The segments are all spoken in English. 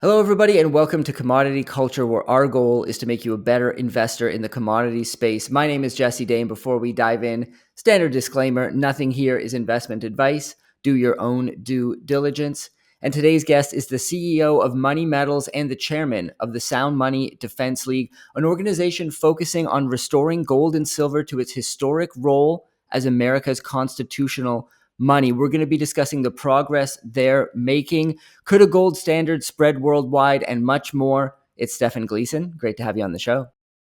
Hello, everybody, and welcome to Commodity Culture, where our goal is to make you a better investor in the commodity space. My name is Jesse Dane. Before we dive in, standard disclaimer, nothing here is investment advice. Do your own due diligence. And today's guest is the CEO of Money Metals and the chairman of the Sound Money Defense League, an organization focusing on restoring gold and silver to its historic role as America's constitutional money. We're going to be discussing the progress they're making. Could a gold standard spread worldwide, and much more? It's Stefan Gleason. Great to have you on the show.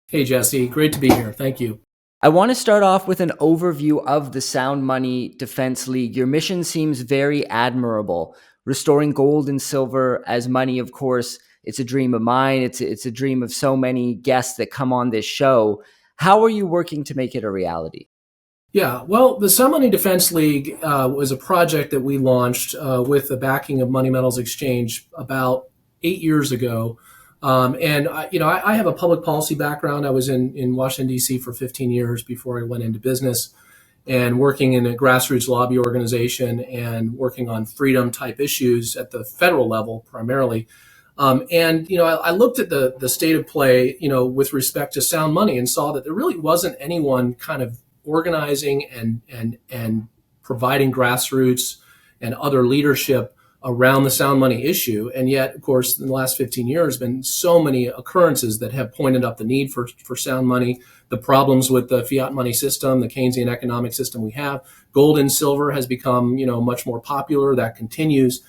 Hey, Jesse. Great to be here. Thank you. I want to start off with an overview of the Sound Money Defense League. Your mission seems very admirable. Restoring gold and silver as money, of course, it's a dream of mine. It's a dream of so many guests that come on this show. How are you working to make it a reality? Yeah, well, the Sound Money Defense League was a project that we launched with the backing of Money Metals Exchange about 8 years ago. I have a public policy background. I was in Washington, D.C. for 15 years before I went into business and working in a grassroots lobby organization and working on freedom type issues at the federal level primarily. I looked at the state of play, with respect to sound money and saw that there really wasn't anyone kind of organizing and providing grassroots and other leadership around the sound money issue. And yet, of course, in the last 15 years, been so many occurrences that have pointed up the need for sound money, the problems with the fiat money system, the Keynesian economic system we have. Gold and silver has become, much more popular. That continues.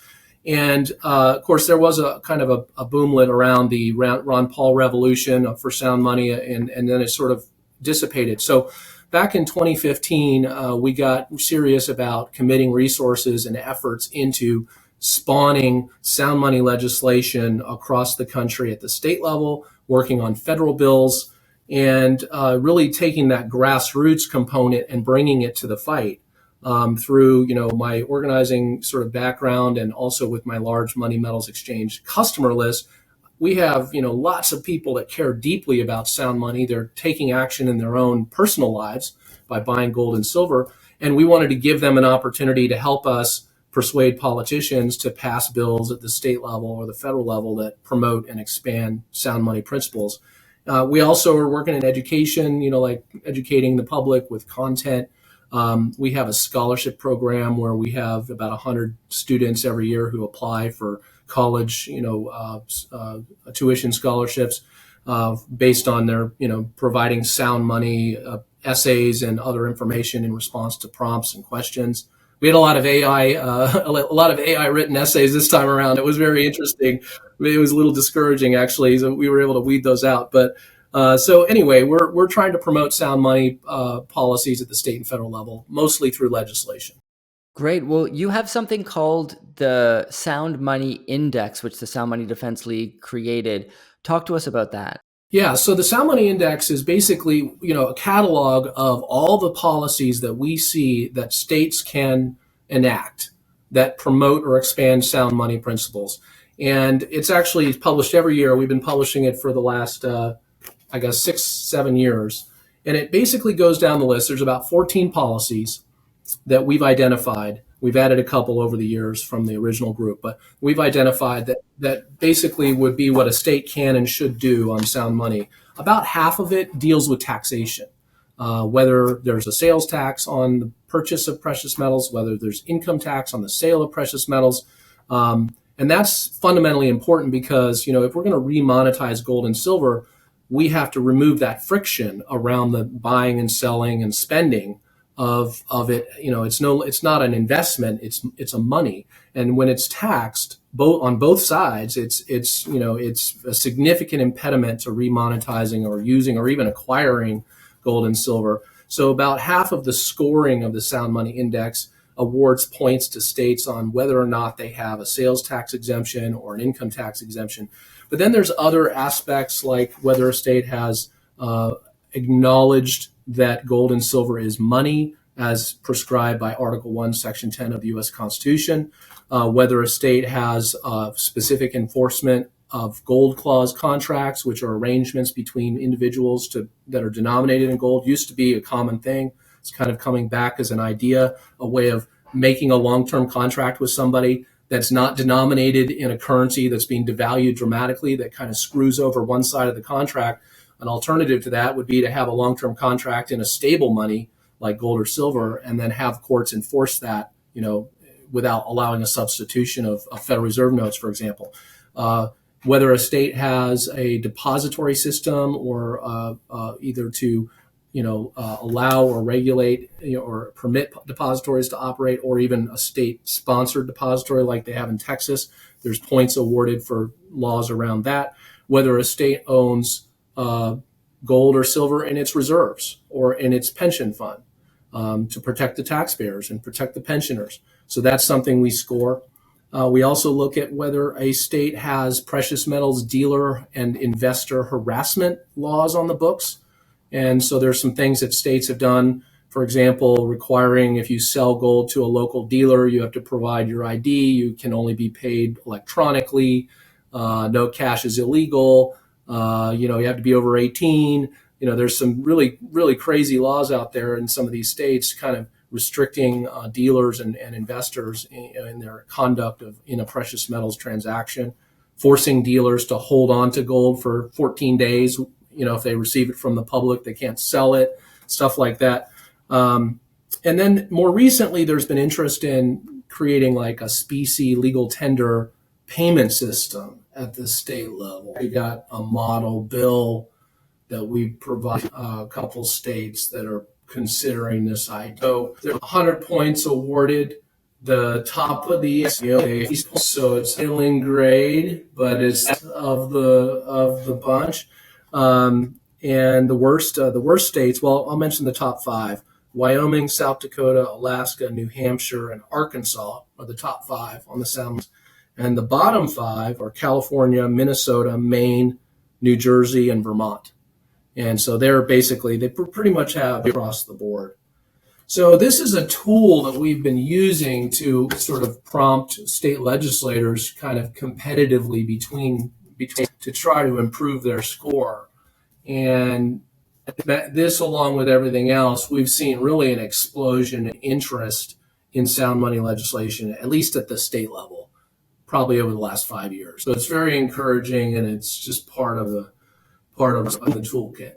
And of course, there was a kind of a boomlet around the Ron Paul revolution for sound money, and then it sort of dissipated. So back in 2015, we got serious about committing resources and efforts into spawning sound money legislation across the country at the state level, working on federal bills, and really taking that grassroots component and bringing it to the fight through, my organizing sort of background and also with my large Money Metals Exchange customer list. We have, lots of people that care deeply about sound money. They're taking action in their own personal lives by buying gold and silver. And we wanted to give them an opportunity to help us persuade politicians to pass bills at the state level or the federal level that promote and expand sound money principles. We also are working in education, like educating the public with content. We have a scholarship program where we have about 100 students every year who apply for college, tuition scholarships based on their, providing sound money essays and other information in response to prompts and questions. We had a lot of AI written essays this time around. It was very interesting. It was a little discouraging, actually. So we were able to weed those out. But so anyway, we're trying to promote sound money policies at the state and federal level, mostly through legislation. Great. Well, you have something called the Sound Money Index, which the Sound Money Defense League created. Talk to us about that. Yeah, so the Sound Money Index is basically, a catalog of all the policies that we see that states can enact that promote or expand sound money principles. And it's actually published every year. We've been publishing it for the last, 6, 7 years. And it basically goes down the list. There's about 14 policies that we've identified. We've added a couple over the years from the original group, but we've identified that basically would be what a state can and should do on sound money. About half of it deals with taxation, whether there's a sales tax on the purchase of precious metals, whether there's income tax on the sale of precious metals. And that's fundamentally important because, if we're going to remonetize gold and silver, we have to remove that friction around the buying and selling and spending of it. It's not an investment, it's a money. And when it's taxed on both sides, it's a significant impediment to remonetizing or using or even acquiring gold and silver. So about half of the scoring of the Sound Money Index awards points to states on whether or not they have a sales tax exemption or an income tax exemption. But then there's other aspects like whether a state has acknowledged that gold and silver is money as prescribed by Article 1, Section 10 of the U.S. Constitution, whether a state has specific enforcement of gold clause contracts, which are arrangements between individuals that are denominated in gold. Used to be a common thing. It's kind of coming back as an idea, a way of making a long-term contract with somebody that's not denominated in a currency that's being devalued dramatically, that kind of screws over one side of the contract. An alternative to that would be to have a long-term contract in a stable money like gold or silver, and then have courts enforce that, without allowing a substitution of Federal Reserve notes, for example. Whether a state has a depository system, or either to allow or regulate, or permit depositories to operate, or even a state-sponsored depository like they have in Texas. There's points awarded for laws around that. Whether a state owns gold or silver in its reserves or in its pension fund, to protect the taxpayers and protect the pensioners. So that's something we score. We also look at whether a state has precious metals dealer and investor harassment laws on the books. And so there's some things that states have done, for example, requiring if you sell gold to a local dealer, you have to provide your ID. You can only be paid electronically. No cash is illegal. You have to be over 18. There's some really, really crazy laws out there in some of these states, kind of restricting dealers and investors in their conduct in a precious metals transaction, forcing dealers to hold on to gold for 14 days. If they receive it from the public, they can't sell it, stuff like that. And then more recently, there's been interest in creating like a specie legal tender payment system at the state level. We got a model bill that we provide a couple states that are considering this idea. So there are 100 points awarded. The top of the so it's failing grade, but it's of the bunch. And the worst states. Well, I'll mention the top 5: Wyoming, South Dakota, Alaska, New Hampshire, and Arkansas are the top 5 on the sound. And the bottom 5 are California, Minnesota, Maine, New Jersey, and Vermont. And so they pretty much have across the board. So this is a tool that we've been using to sort of prompt state legislators kind of competitively between to try to improve their score. And this, along with everything else, we've seen really an explosion in interest in sound money legislation, at least at the state level, probably over the last 5 years. So it's very encouraging, and it's just part of the toolkit.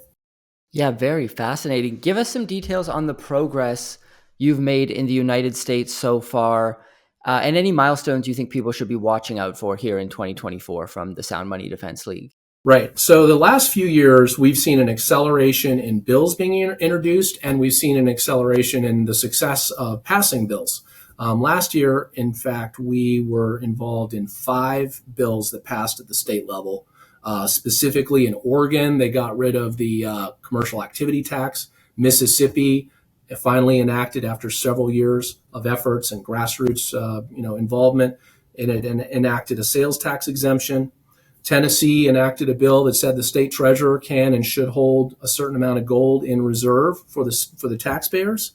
Yeah, very fascinating. Give us some details on the progress you've made in the United States so far, and any milestones you think people should be watching out for here in 2024 from the Sound Money Defense League. Right. So the last few years, we've seen an acceleration in bills being introduced, and we've seen an acceleration in the success of passing bills. Last year, in fact, we were involved in 5 bills that passed at the state level. Specifically in Oregon, they got rid of the commercial activity tax. Mississippi finally enacted, after several years of efforts and grassroots involvement, and it enacted a sales tax exemption. Tennessee enacted a bill that said the state treasurer can and should hold a certain amount of gold in reserve for the taxpayers.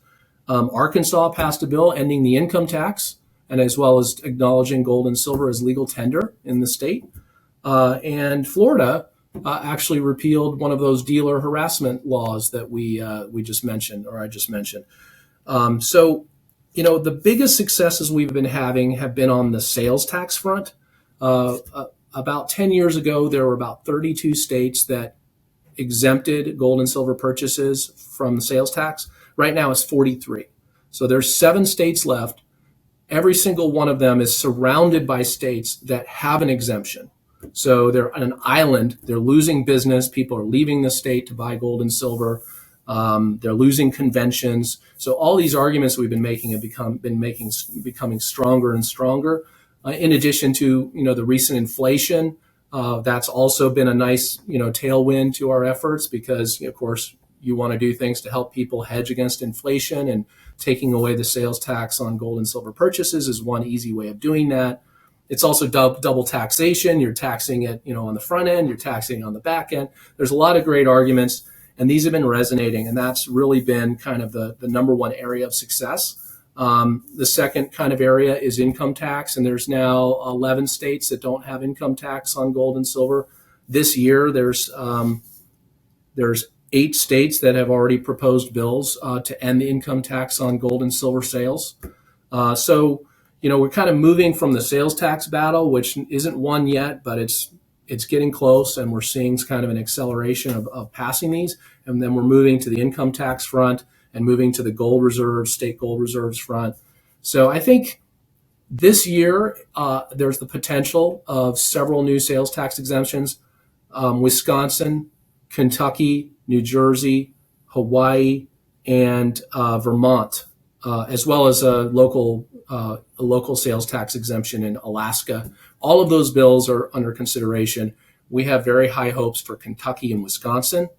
Arkansas passed a bill ending the income tax, and as well as acknowledging gold and silver as legal tender in the state. And Florida actually repealed one of those dealer harassment laws that we just mentioned, or I just mentioned. So, the biggest successes we've been having have been on the sales tax front. About 10 years ago, there were about 32 states that exempted gold and silver purchases from the sales tax. Right now, it's 43. So there's 7 states left. Every single one of them is surrounded by states that have an exemption. So they're on an island. They're losing business. People are leaving the state to buy gold and silver. They're losing conventions. So all these arguments we've been making have becoming stronger and stronger. In addition to the recent inflation, that's also been a nice tailwind to our efforts, because of course you want to do things to help people hedge against inflation, and taking away the sales tax on gold and silver purchases is one easy way of doing that. It's also double taxation. You're taxing it, on the front end, you're taxing it on the back end. There's a lot of great arguments, and these have been resonating, and that's really been kind of the number one area of success. The second kind of area is income tax, and there's now 11 states that don't have income tax on gold and silver. This year, there's 8 states that have already proposed bills to end the income tax on gold and silver sales. So, we're kind of moving from the sales tax battle, which isn't won yet, but it's getting close, and we're seeing kind of an acceleration of passing these. And then we're moving to the income tax front and moving to the gold reserves, state gold reserves front. So I think this year there's the potential of several new sales tax exemptions. Wisconsin, Kentucky, New Jersey, Hawaii, and Vermont, as well as a local sales tax exemption in Alaska. All of those bills are under consideration. We have very high hopes for Kentucky and Wisconsin.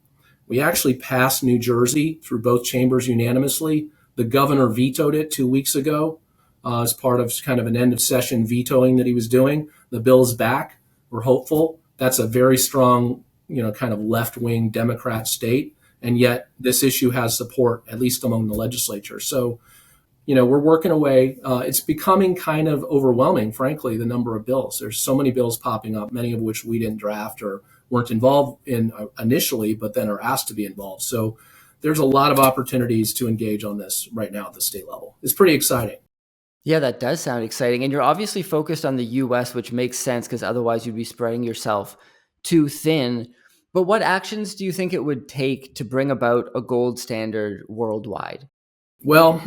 We actually passed New Jersey through both chambers unanimously. The governor vetoed it 2 weeks ago as part of kind of an end of session vetoing that he was doing. The bill's back. We're hopeful. That's a very strong, kind of left-wing Democrat state, and yet this issue has support, at least among the legislature. So, we're working away. It's becoming kind of overwhelming, frankly, the number of bills. There's so many bills popping up, many of which we didn't draft or weren't involved in initially, but then are asked to be involved. So there's a lot of opportunities to engage on this right now at the state level. It's pretty exciting. Yeah, that does sound exciting. And you're obviously focused on the US, which makes sense because otherwise you'd be spreading yourself too thin. But what actions do you think it would take to bring about a gold standard worldwide? Well,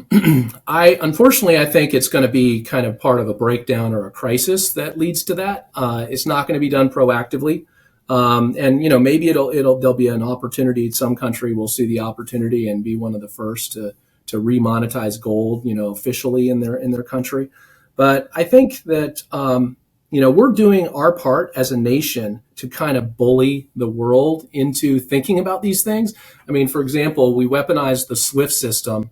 I think it's going to be kind of part of a breakdown or a crisis that leads to that. It's not going to be done proactively, and maybe there'll be an opportunity. Some country will see the opportunity and be one of the first to remonetize gold, officially in their country. But I think that we're doing our part as a nation to kind of bully the world into thinking about these things. I mean, for example, we weaponized the SWIFT system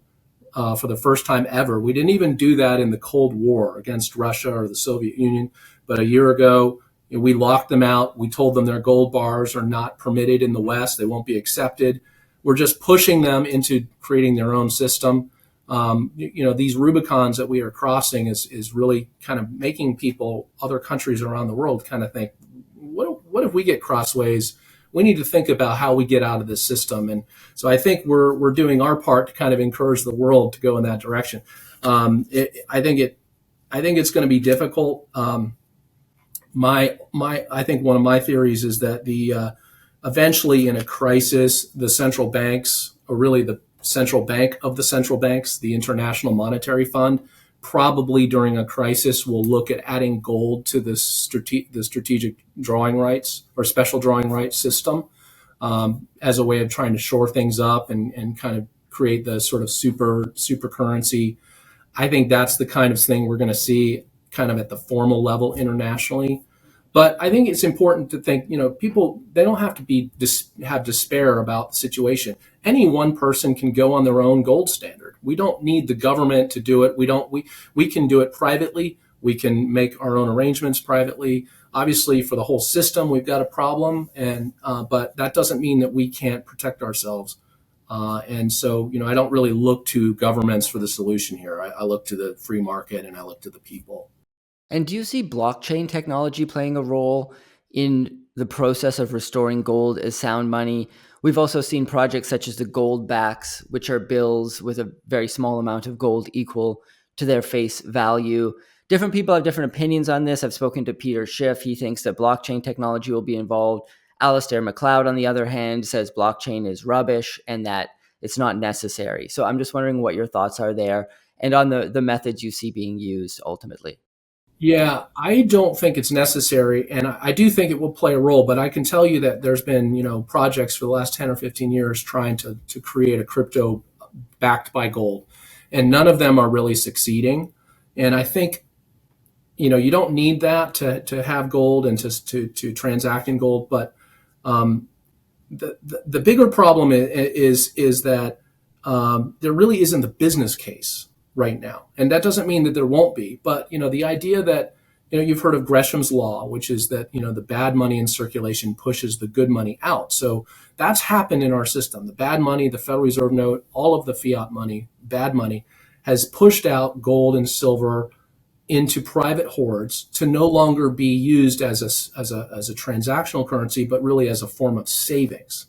for the first time ever. We didn't even do that in the Cold War against Russia or the Soviet Union. But a year ago, we locked them out. We told them their gold bars are not permitted in the West. They won't be accepted. We're just pushing them into creating their own system. These Rubicons that we are crossing is really kind of making people, other countries around the world, kind of think, what if we get crossways? We need to think about how we get out of this system. And so I think we're doing our part to kind of encourage the world to go in that direction. I think it's going to be difficult. I think one of my theories is that eventually in a crisis, the central banks, or really the central bank of the central banks, the International Monetary Fund, probably during a crisis will look at adding gold to the strategic drawing rights or special drawing rights system as a way of trying to shore things up and kind of create the sort of super currency. I think that's the kind of thing we're going to see kind of at the formal level internationally. But I think it's important to think, people, they don't have to have despair about the situation. Any one person can go on their own gold standard. We don't need the government to do it. We can do it privately. We can make our own arrangements privately. Obviously, for the whole system, we've got a problem, but that doesn't mean that we can't protect ourselves. And so, I don't really look to governments for the solution here. I look to the free market, and I look to the people. And do you see blockchain technology playing a role in the process of restoring gold as sound money? We've also seen projects such as the gold backs, which are bills with a very small amount of gold equal to their face value. Different people have different opinions on this. I've spoken to Peter Schiff. He thinks that blockchain technology will be involved. Alistair McLeod, on the other hand, says blockchain is rubbish and that it's not necessary. So I'm just wondering what your thoughts are there and on the methods you see being used ultimately. Yeah, I don't think it's necessary, and I do think it will play a role. But I can tell you that there's been, projects for the last 10 or 15 years trying to create a crypto backed by gold, and none of them are really succeeding. And I think, you don't need that to have gold and to transact in gold. But the bigger problem is that there really isn't the business case right now. And that doesn't mean that there won't be, but the idea that you've heard of Gresham's law, which is that the bad money in circulation pushes the good money out. So that's happened in our system. The bad money, the Federal Reserve note, all of the fiat money, bad money, has pushed out gold and silver into private hoards to no longer be used as a transactional currency, but really as a form of savings.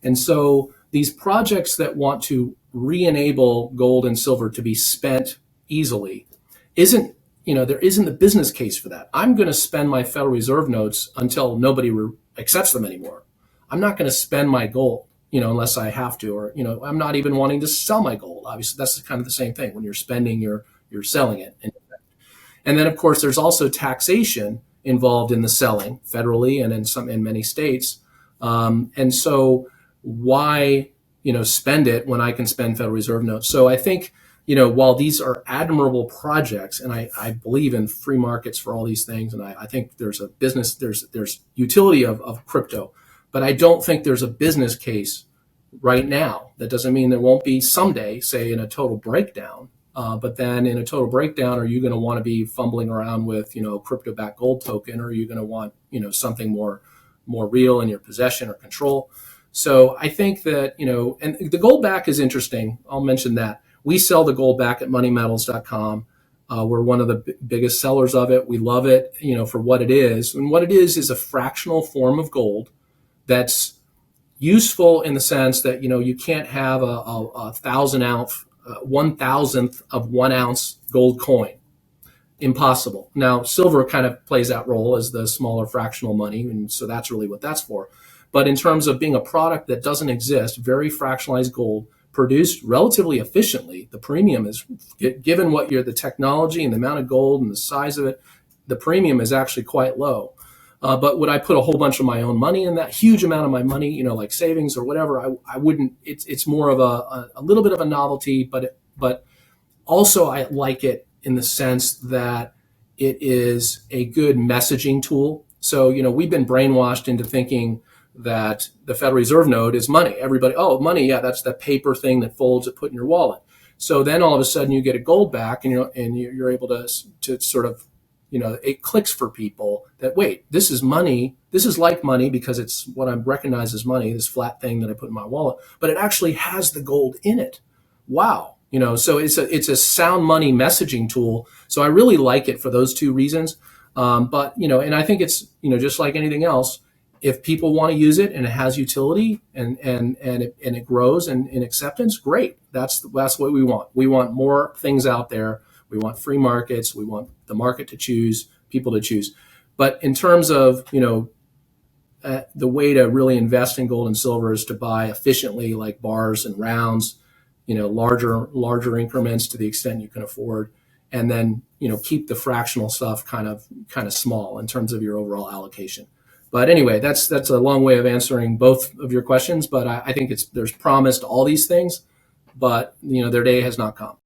And so these projects that want to re-enable gold and silver to be spent easily isn't there isn't the business case for that. I'm going to spend my Federal Reserve notes until nobody accepts them anymore. I'm not going to spend my gold, unless I have to, or, I'm not even wanting to sell my gold. Obviously, that's kind of the same thing. When you're spending, you're selling it. And then, of course, there's also taxation involved in the selling federally and in many states. And so why, spend it when I can spend Federal Reserve notes? So I think, while these are admirable projects, and I believe in free markets for all these things, and I think there's a business, there's utility of crypto, but I don't think there's a business case right now. That doesn't mean there won't be someday, say in a total breakdown. But then in a total breakdown, are you going to want to be fumbling around with, a crypto-backed gold token, or are you going to want, something more real in your possession or control? So I think that, and the gold back is interesting. I'll mention that. We sell the gold back at moneymetals.com. We're one of the biggest sellers of it. We love it, for what it is. And what it is a fractional form of gold that's useful in the sense that, you can't have a 1,000-ounce 1,000th of 1 ounce gold coin. Impossible. Now, silver kind of plays that role as the smaller fractional money, and so that's really what that's for. But in terms of being a product that doesn't exist, very fractionalized gold produced relatively efficiently, the premium is, given what the technology and the amount of gold and the size of it, the premium is actually quite low. But would I put a whole bunch of my own money in that? Huge amount of my money, like savings or whatever? I wouldn't. It's more of a little bit of a novelty, but also I like it in the sense that it is a good messaging tool. So we've been brainwashed into thinking that the Federal Reserve note is money. Everybody, oh, money, yeah, that's the paper thing that folds, that put in your wallet. So then all of a sudden you get a gold back, and you're able to sort of, it clicks for people that, wait, this is money. This is like money because it's what I recognize as money, this flat thing that I put in my wallet, but it actually has the gold in it. Wow. So it's a sound money messaging tool. So I really like it for those two reasons. But, and I think it's, just like anything else, if people want to use it and it has utility and it grows in acceptance, great. That's what we want. We want more things out there. We want free markets. We want the market to choose, people to choose. But in terms of, the way to really invest in gold and silver is to buy efficiently, like bars and rounds, larger increments to the extent you can afford. And then, keep the fractional stuff kind of small in terms of your overall allocation. But anyway, that's a long way of answering both of your questions. But I think there's promise to all these things, but, their day has not come.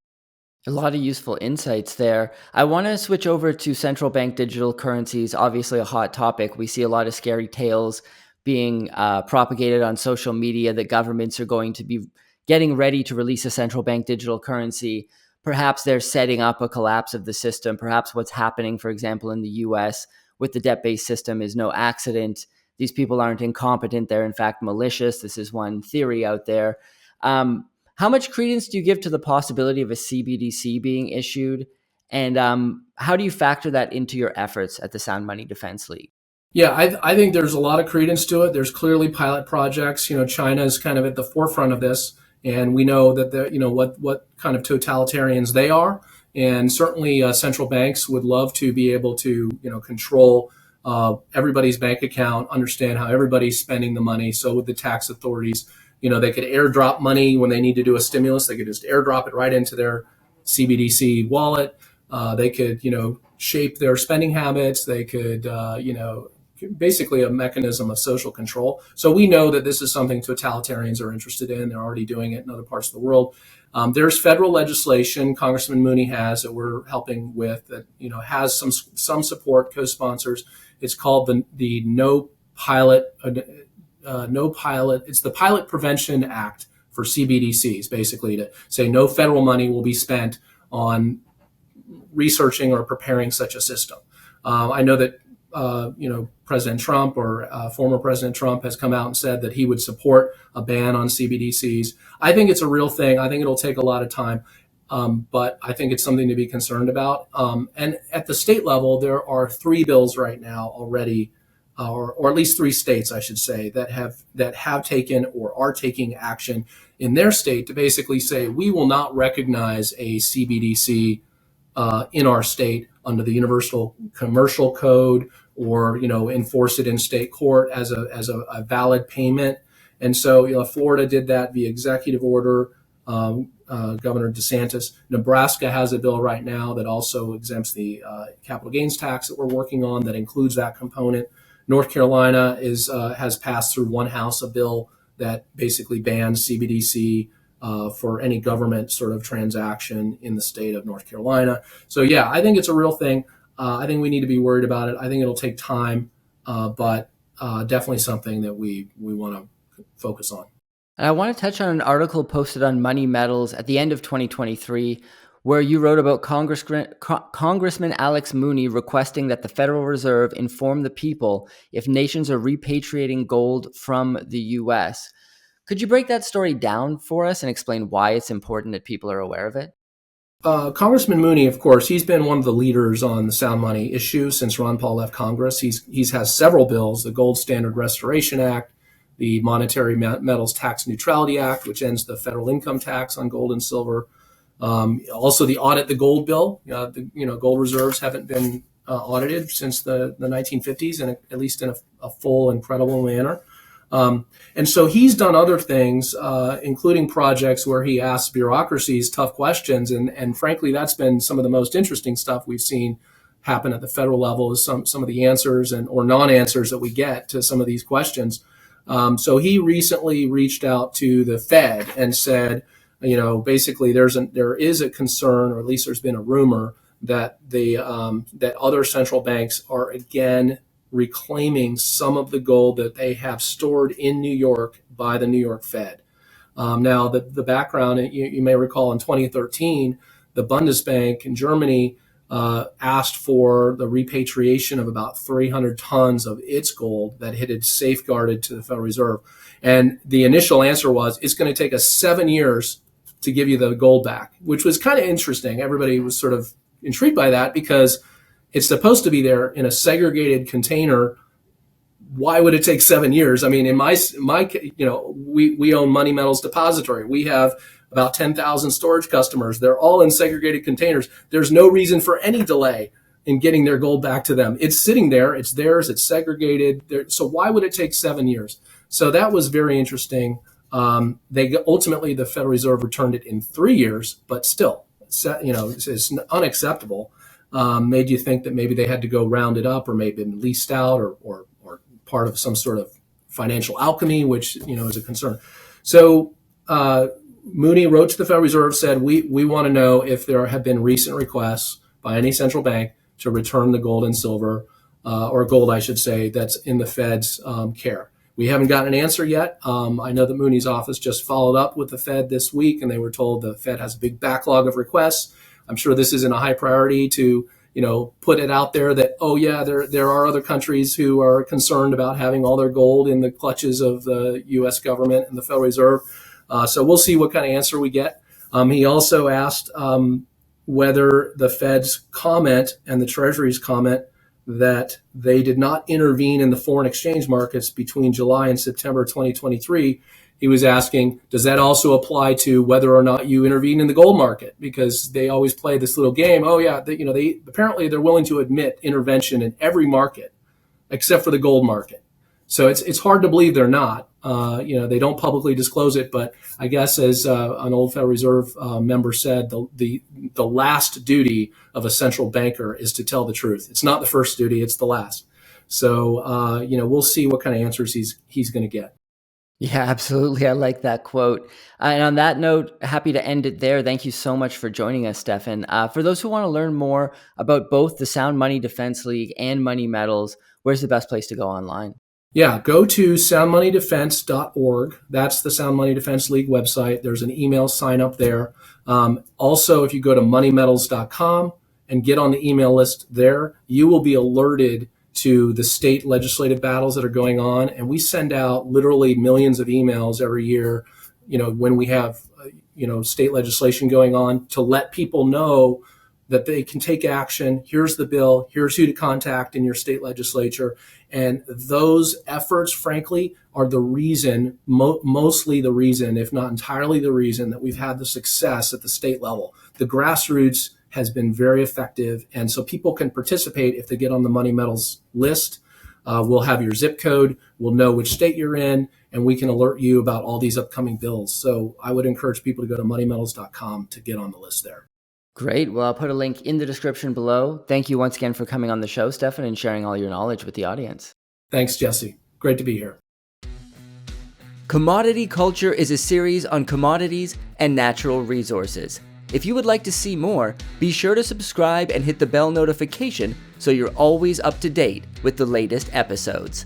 A lot of useful insights there. I want to switch over to central bank digital currencies, obviously a hot topic. We see a lot of scary tales being propagated on social media that governments are going to be getting ready to release a central bank digital currency. Perhaps they're setting up a collapse of the system. Perhaps what's happening, for example, in the US with the debt-based system is no accident. These people aren't incompetent. They're in fact malicious. This is one theory out there. How much credence do you give to the possibility of a CBDC being issued? And how do you factor that into your efforts at the Sound Money Defense League? Yeah, I think there's a lot of credence to it. There's clearly pilot projects. China is kind of at the forefront of this, and we know that what kind of totalitarians they are. And certainly central banks would love to be able to control everybody's bank account, understand how everybody's spending the money. So with the tax authorities, they could airdrop money when they need to do a stimulus. They could just airdrop it right into their CBDC wallet. They could, shape their spending habits. They could, basically a mechanism of social control. So we know that this is something totalitarians are interested in. They're already doing it in other parts of the world. There's federal legislation Congressman Mooney has that we're helping with that, has some support, co-sponsors. It's called the No Pilot. It's the Pilot Prevention Act for CBDCs, basically to say no federal money will be spent on researching or preparing such a system. I know that President Trump or former President Trump has come out and said that he would support a ban on CBDCs. I think it's a real thing. I think it'll take a lot of time, but I think it's something to be concerned about. And at the state level, there are 3 bills right now already, or at least 3 states, I should say, that have taken or are taking action in their state to basically say we will not recognize a CBDC in our state under the Universal Commercial Code, or enforce it in state court as a valid payment. And so Florida did that via executive order. Governor DeSantis. Nebraska has a bill right now that also exempts the capital gains tax that we're working on that includes that component. North Carolina has passed through one house a bill that basically bans CBDC for any government sort of transaction in the state of North Carolina. So yeah, I think it's a real thing. I think we need to be worried about it. I think it'll take time, but definitely something that we want to focus on. And I want to touch on an article posted on Money Metals at the end of 2023, where you wrote about Congressman Alex Mooney requesting that the Federal Reserve inform the people if nations are repatriating gold from the U.S. Could you break that story down for us and explain why it's important that people are aware of it? Congressman Mooney, of course, he's been one of the leaders on the sound money issue since Ron Paul left Congress. He's has several bills: the Gold Standard Restoration Act, the Monetary Metals Tax Neutrality Act, which ends the federal income tax on gold and silver. Also, the Audit the Gold bill. Gold reserves haven't been audited since the 1950s, and at least in a full and credible manner. And so he's done other things, including projects where he asks bureaucracies tough questions. And frankly, that's been some of the most interesting stuff we've seen happen at the federal level, is some of the answers or non-answers that we get to some of these questions. So he recently reached out to the Fed and said, basically there is a concern, or at least there's been a rumor that that other central banks are again reclaiming some of the gold that they have stored in New York by the New York Fed. Now, the background, you may recall in 2013, the Bundesbank in Germany asked for the repatriation of about 300 tons of its gold that it had safeguarded to the Federal Reserve. And the initial answer was, it's going to take us 7 years to give you the gold back, which was kind of interesting. Everybody was sort of intrigued by that because it's supposed to be there in a segregated container. Why would it take 7 years? I mean, in my we own Money Metals Depository. We have about 10,000 storage customers. They're all in segregated containers. There's no reason for any delay in getting their gold back to them. It's sitting there. It's theirs. It's segregated. So why would it take 7 years? So that was very interesting. Ultimately, the Federal Reserve returned it in 3 years, but still, it's unacceptable. Made you think that maybe they had to go round it up, or maybe been leased out, or part of some sort of financial alchemy, which is a concern. So Mooney wrote to the Federal Reserve, said, we want to know if there have been recent requests by any central bank to return the gold and silver, or gold, I should say, that's in the Fed's care. We haven't gotten an answer yet. I know that Mooney's office just followed up with the Fed this week, and they were told the Fed has a big backlog of requests. I'm sure this isn't a high priority to put it out there that, oh yeah, there are other countries who are concerned about having all their gold in the clutches of the U.S. government and the Federal Reserve. So we'll see what kind of answer we get. He also asked whether the Fed's comment and the Treasury's comment that they did not intervene in the foreign exchange markets between July and September 2023. He was asking, does that also apply to whether or not you intervene in the gold market? Because they always play this little game. Oh yeah, they apparently they're willing to admit intervention in every market except for the gold market. So it's hard to believe they're not. They don't publicly disclose it, but I guess as an old Federal Reserve member said, the last duty of a central banker is to tell the truth. It's not the first duty; it's the last. So we'll see what kind of answers he's going to get. Yeah, absolutely. I like that quote. And on that note, happy to end it there. Thank you so much for joining us, Stefan. For those who want to learn more about both the Sound Money Defense League and Money Metals, where's the best place to go online? Yeah, go to soundmoneydefense.org. That's the Sound Money Defense League website. There's an email sign up there. Also, if you go to moneymetals.com and get on the email list there, you will be alerted to the state legislative battles that are going on. And we send out literally millions of emails every year, when we have, state legislation going on, to let people know that they can take action. Here's the bill. Here's who to contact in your state legislature. And those efforts, frankly, are the reason, mostly the reason, if not entirely the reason, that we've had the success at the state level. The grassroots has been very effective. And so people can participate if they get on the Money Metals list. We'll have your zip code, we'll know which state you're in, and we can alert you about all these upcoming bills. So I would encourage people to go to moneymetals.com to get on the list there. Great. Well, I'll put a link in the description below. Thank you once again for coming on the show, Stefan, and sharing all your knowledge with the audience. Thanks, Jesse. Great to be here. Commodity Culture is a series on commodities and natural resources. If you would like to see more, be sure to subscribe and hit the bell notification so you're always up to date with the latest episodes.